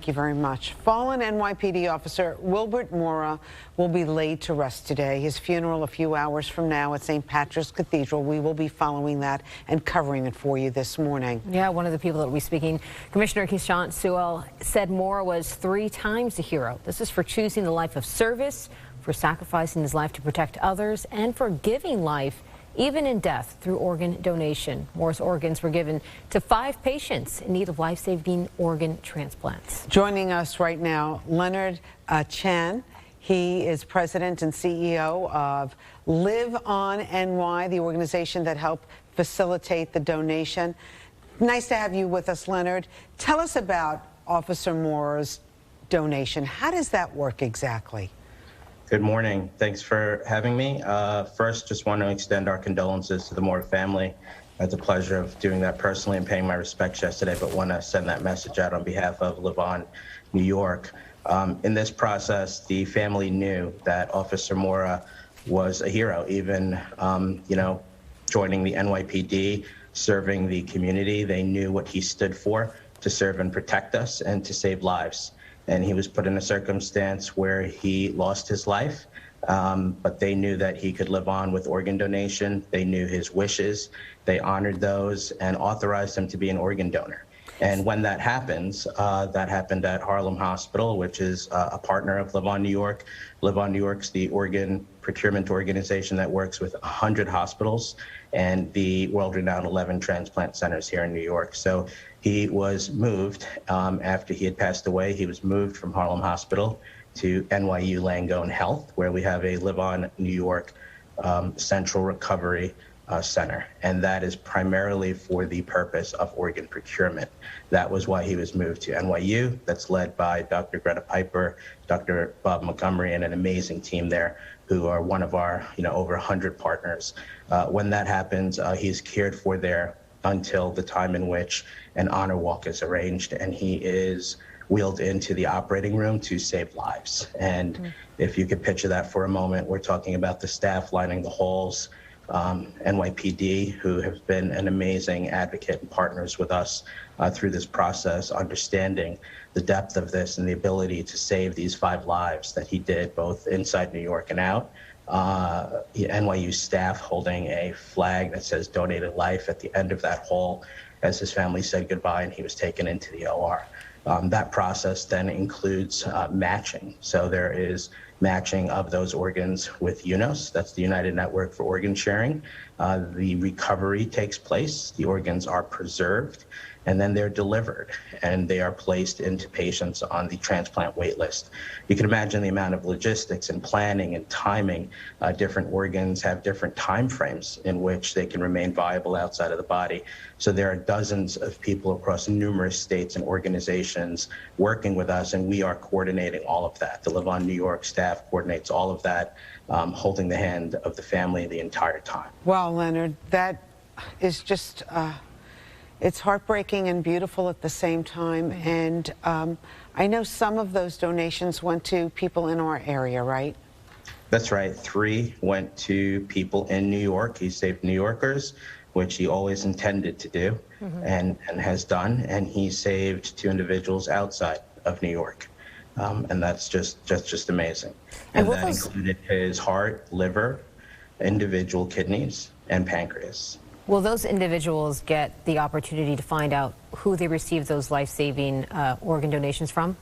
Thank you very much. Fallen NYPD officer Wilbert Mora will be laid to rest today. His funeral a few hours from now at St. Patrick's Cathedral. We will be following that and covering it for you this morning. Yeah, one of the people that will be speaking, Commissioner Kishant Sewell, said Mora was 3 times a hero. This is for choosing the life of service, for sacrificing his life to protect others, and for giving life even in death through organ donation. Mora's organs were given to 5 patients in need of life-saving organ transplants. Joining us right now, Leonard Chan. He is president and CEO of Live On NY, the organization that helped facilitate the donation. Nice to have you with us, Leonard. Tell us about Officer Mora's donation. How does that work exactly? Good morning. Thanks for having me. First, just want to extend our condolences to the Mora family. I had the pleasure of doing that personally and paying my respects yesterday, but want to send that message out on behalf of Live On New York. In this process, the family knew that Officer Mora was a hero, even, joining the NYPD, serving the community. They knew what he stood for, to serve and protect us and to save lives. And he was put in a circumstance where he lost his life, but they knew that he could live on with organ donation. They knew his wishes. They honored those and authorized him to be an organ donor. And when that happens, that happened at Harlem Hospital, which is a partner of Live On New York. Live On New York's the organ procurement organization that works with 100 hospitals and the world-renowned 11 transplant centers here in New York. So he was moved after he had passed away. He was moved from Harlem Hospital to NYU Langone Health, where we have a Live On New York Central Recovery Center, and that is primarily for the purpose of organ procurement. That was why he was moved to NYU. That's led by Dr. Greta Piper, Dr. Bob Montgomery, and an amazing team there who are one of our, over 100 partners. When that happens, he's cared for there until the time in which an honor walk is arranged, and he is wheeled into the operating room to save lives. And if you could picture that for a moment, we're talking about the staff lining the halls, NYPD, who have been an amazing advocate and partners with us through this process, understanding the depth of this and the ability to save these 5 lives that he did, both inside New York and out. NYU staff holding a flag that says donated life at the end of that hall as his family said goodbye and he was taken into the OR. That process then includes matching. So there is matching of those organs with UNOS, that's the United Network for Organ Sharing. The recovery takes place, the organs are preserved, and then they're delivered, and they are placed into patients on the transplant wait list. You can imagine the amount of logistics and planning and timing. Different organs have different time frames in which they can remain viable outside of the body. So there are dozens of people across numerous states and organizations working with us, and we are coordinating all of that. The Live On New York staff coordinates all of that, holding the hand of the family the entire time. Wow, Leonard, that is just, it's heartbreaking and beautiful at the same time. And I know some of those donations went to people in our area, right? That's right. 3 went to people in New York. He saved New Yorkers, which he always intended to do and has done. And he saved 2 individuals outside of New York. And that's just amazing. And that included his heart, liver, individual kidneys, and pancreas. Will those individuals get the opportunity to find out who they received those life-saving organ donations from?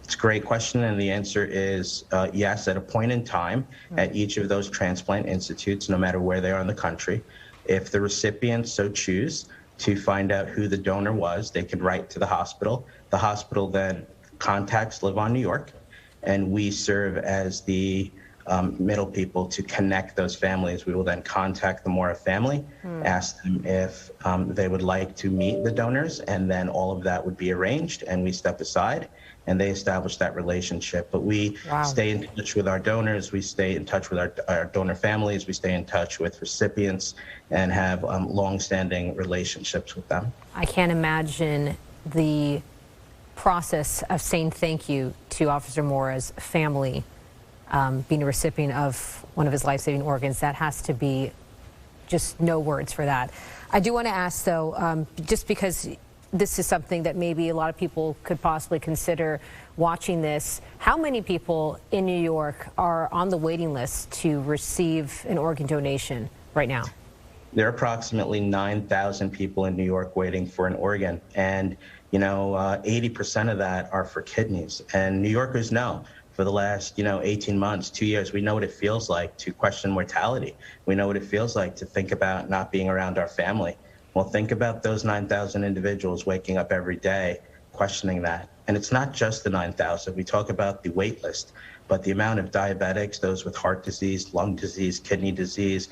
It's a great question, and the answer is yes. At a point in time, at each of those transplant institutes, no matter where they are in the country, if the recipients so choose to find out who the donor was, they can write to the hospital. The hospital then contacts Live On New York, and we serve as the middle people to connect those families. We will then contact the Mora family, ask them if they would like to meet the donors, and then all of that would be arranged, and we step aside and they establish that relationship. But we stay in touch with our donors, we stay in touch with our donor families, we stay in touch with recipients and have long-standing relationships with them. I can't imagine the process of saying thank you to Officer Mora's family, being a recipient of one of his life-saving organs. That has to be just no words for that. I do want to ask, though, just because this is something that maybe a lot of people could possibly consider watching this. How many people in New York are on the waiting list to receive an organ donation right now? There are approximately 9,000 people in New York waiting for an organ, and 80% of that are for kidneys. And New Yorkers know, for the last 18 months, 2 years, we know what it feels like to question mortality. We know what it feels like to think about not being around our family. Well, think about those 9,000 individuals waking up every day questioning that. And it's not just the 9,000. We talk about the wait list, but the amount of diabetics, those with heart disease, lung disease, kidney disease,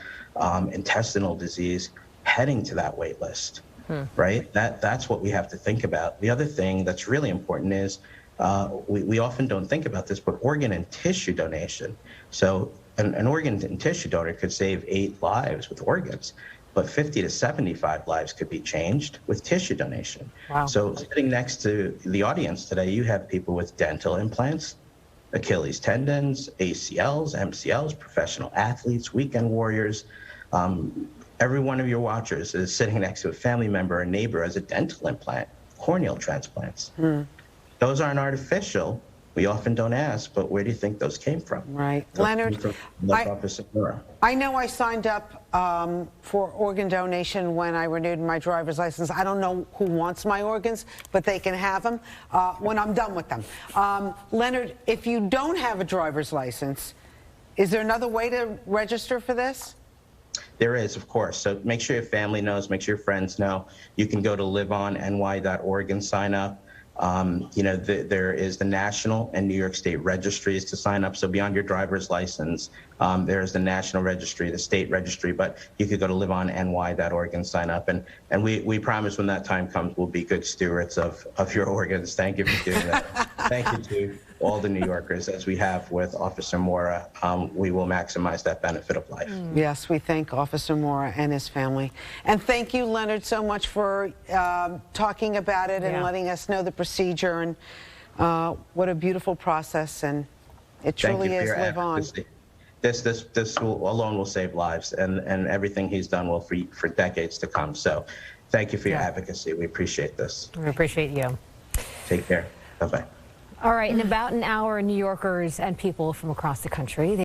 intestinal disease, heading to that wait list, right? That's what we have to think about. The other thing that's really important is we often don't think about this, but organ and tissue donation. So an organ and tissue donor could save 8 lives with organs, but 50 to 75 lives could be changed with tissue donation. Wow. So sitting next to the audience today, you have people with dental implants, Achilles tendons, ACLs, MCLs, professional athletes, weekend warriors. Every one of your watchers is sitting next to a family member or neighbor as a dental implant, corneal transplants. Those aren't artificial. We often don't ask, but where do you think those came from? Right. Those Leonard, came from the office of Mora. I know I signed up for organ donation when I renewed my driver's license. I don't know who wants my organs, but they can have them when I'm done with them. Leonard, if you don't have a driver's license, is there another way to register for this? There is, of course. So make sure your family knows, make sure your friends know. You can go to liveonny.org and sign up. There is the national and New York State registries to sign up. So beyond your driver's license, there's the national registry, the state registry, but you could go to liveonny.org and sign up. And we promise when that time comes, we'll be good stewards of your organs. Thank you for doing that. Thank you to all the New Yorkers, as we have with Officer Mora. We will maximize that benefit of life. Yes, we thank Officer Mora and his family. And thank you, Leonard, so much for talking about it and letting us know the procedure, and what a beautiful process, and it truly is Live On. This alone will save lives, and everything he's done will for decades to come. So thank you for your advocacy. We appreciate this. We appreciate you. Take care. Bye-bye. All right, in about an hour, New Yorkers and people from across the country,